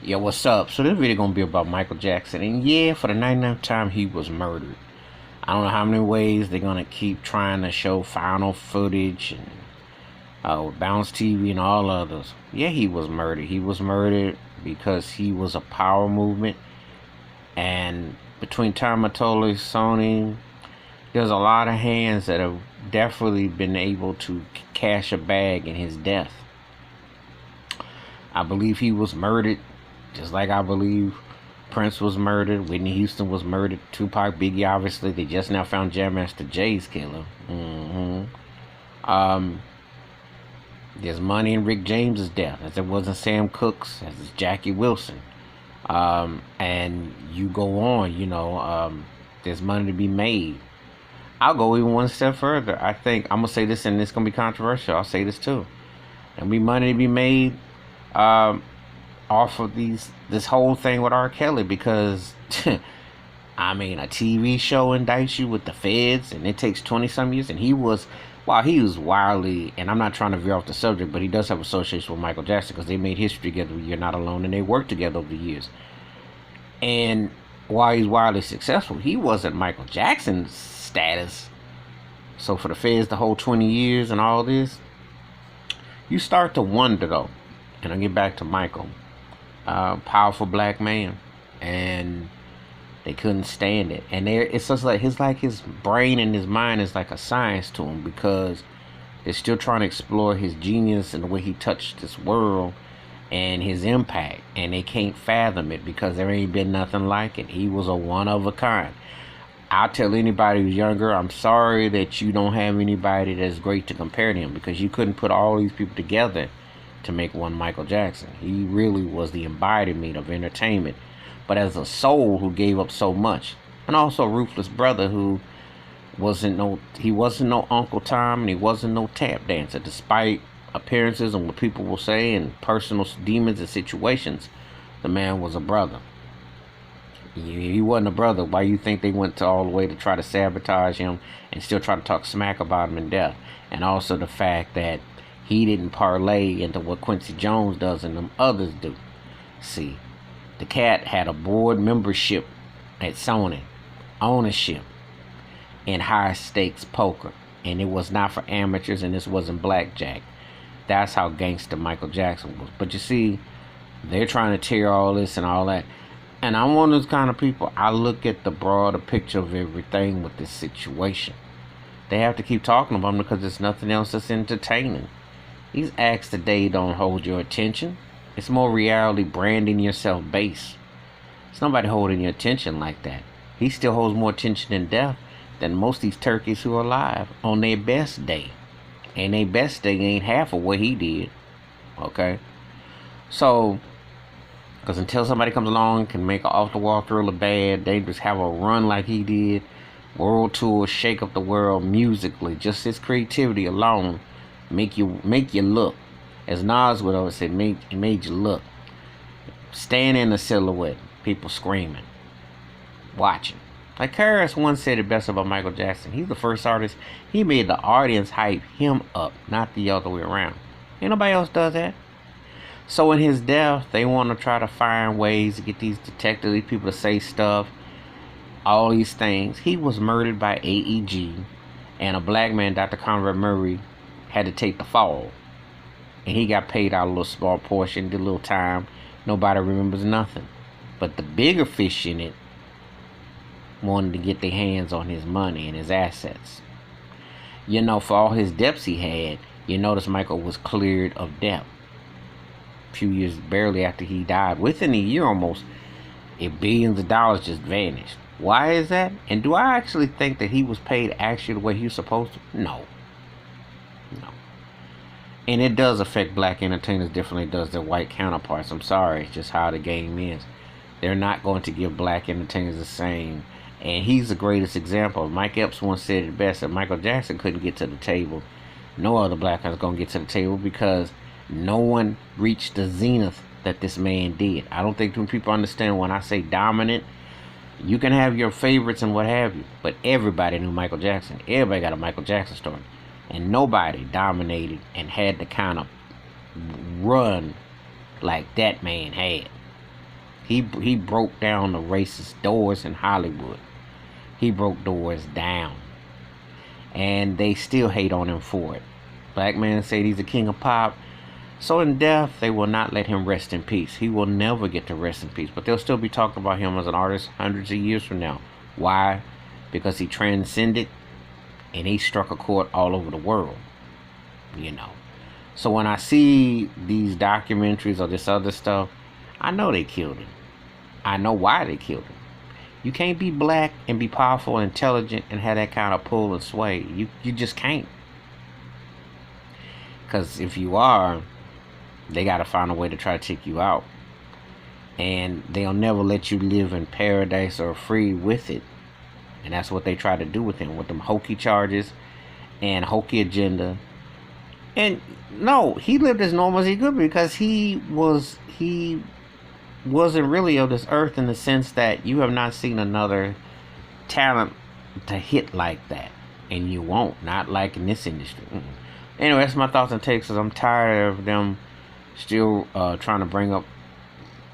Yo, what's up? So this video gonna be about Michael Jackson, and yeah, for the 99th time, he was murdered. I don't know how many ways they're gonna keep trying to show final footage and Bounce TV and all others. Yeah, he was murdered. He was murdered because he was a power movement, and between Tom Matoli, Sony, there's a lot of hands that have definitely been able to cash a bag in his death. I believe he was murdered, just like I believe Prince was murdered, Whitney Houston was murdered, Tupac, Biggie, obviously. They just now found Jam Master Jay's killer. Um, there's money in Rick James's death, as there was in Sam Cooke's, as is Jackie Wilson. And you go on, there's money to be made. I'll go even one step further. I think I'm gonna say this, and it's gonna be controversial. I'll say this too. There'll be money to be made off of this whole thing with R. Kelly, because I mean, a TV show indicts you with the feds, and it takes 20-some years. And he was wildly, and I'm not trying to veer off the subject, but he does have association with Michael Jackson because they made history together. You're Not Alone, and they worked together over the years. And while he's wildly successful, he wasn't Michael Jackson's status. So for the feds to hold 20 years and all this, you start to wonder though. And I'll get back to Michael. Powerful black man, and they couldn't stand it. And it's just like his brain and his mind is like a science to him, because they're still trying to explore his genius and the way he touched this world and his impact, and they can't fathom it because there ain't been nothing like it. He was a one of a kind. I'll tell anybody who's younger, I'm sorry that you don't have anybody that's great to compare to him, because you couldn't put all these people together to make one Michael Jackson. He really was the embodiment of entertainment, but as a soul who gave up so much, and also a ruthless brother who wasn't no Uncle Tom, and he wasn't no tap dancer. Despite appearances and what people will say and personal demons and situations, the man was a brother. He wasn't a brother. Why you think they went to all the way to try to sabotage him and still try to talk smack about him in death? And also the fact that he didn't parlay into what Quincy Jones does and them others do. See, the cat had a board membership at Sony, ownership in high stakes poker, and it was not for amateurs, and this wasn't blackjack. That's how gangster Michael Jackson was. But you see, they're trying to tear all this and all that. And I'm one of those kind of people, I look at the broader picture of everything with this situation. They have to keep talking about him because there's nothing else that's entertaining. These acts today don't hold your attention. It's more reality branding yourself base. It's nobody holding your attention like that. He still holds more attention in death than most of these turkeys who are alive on their best day. And their best day ain't half of what he did. Okay? So, because until somebody comes along and can make an off-the-wall thriller bad, they just have a run like he did, world tour, shake up the world musically, just his creativity alone, make you look. As Nas would always say, it made you look. Stand in the silhouette, people screaming, watching. Like Karis once said it best about Michael Jackson. He's the first artist. He made the audience hype him up, not the other way around. Ain't nobody else does that. So in his death, they want to try to find ways to get these detectives, these people to say stuff, all these things. He was murdered by AEG, and a black man, Dr. Conrad Murray, had to take the fall. And he got paid out a little small portion, did a little time. Nobody remembers nothing. But the bigger fish in it wanted to get their hands on his money and his assets. For all his debts he had, you notice Michael was cleared of debt. A few years barely after he died, within a year almost, billions of dollars just vanished. Why is that? And do I actually think that he was paid actually the way he was supposed to? No. And it does affect black entertainers differently than it does their white counterparts. I'm sorry, it's just how the game is. They're not going to give black entertainers the same. And he's the greatest example. Mike Epps once said it best, that Michael Jackson couldn't get to the table. No other black guy's going to get to the table because no one reached the zenith that this man did. I don't think too many people understand when I say dominant. You can have your favorites and what have you, but everybody knew Michael Jackson. Everybody got a Michael Jackson story. And nobody dominated and had the kind of run like that man had. He broke down the racist doors in Hollywood. He broke doors down, and they still hate on him for it. Black man said he's the king of pop. So in death, they will not let him rest in peace. He will never get to rest in peace. But they'll still be talking about him as an artist hundreds of years from now. Why? Because he transcended and he struck a chord all over the world. You know. So when I see these documentaries or this other stuff, I know they killed him. I know why they killed him. You can't be black and be powerful and intelligent and have that kind of pull and sway. You just can't. Because if you are, they got to find a way to try to take you out. And they'll never let you live in paradise or free with it. And that's what they try to do with him, with them hokey charges and hokey agenda. And no, he lived as normal as he could because he wasn't really of this earth in the sense that you have not seen another talent to hit like that. And you won't, not like in this industry. Anyway, that's my thoughts and takes, because I'm tired of them still trying to bring up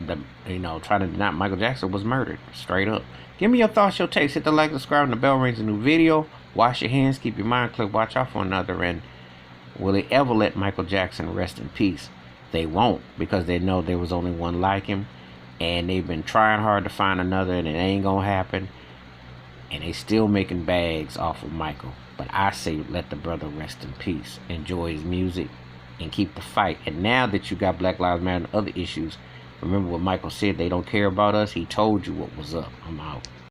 trying to deny Michael Jackson was murdered, straight up. Give me your thoughts, your takes. Hit the like, subscribe, and the bell rings a new video. Wash your hands, keep your mind clear, watch out for another. And will they ever let Michael Jackson rest in peace? They won't, because they know there was only one like him, and they've been trying hard to find another, and it ain't gonna happen. And they still making bags off of Michael. But I say let the brother rest in peace. Enjoy his music and keep the fight. And now that you got Black Lives Matter and other issues, remember what Michael said, they don't care about us. He told you what was up. I'm out.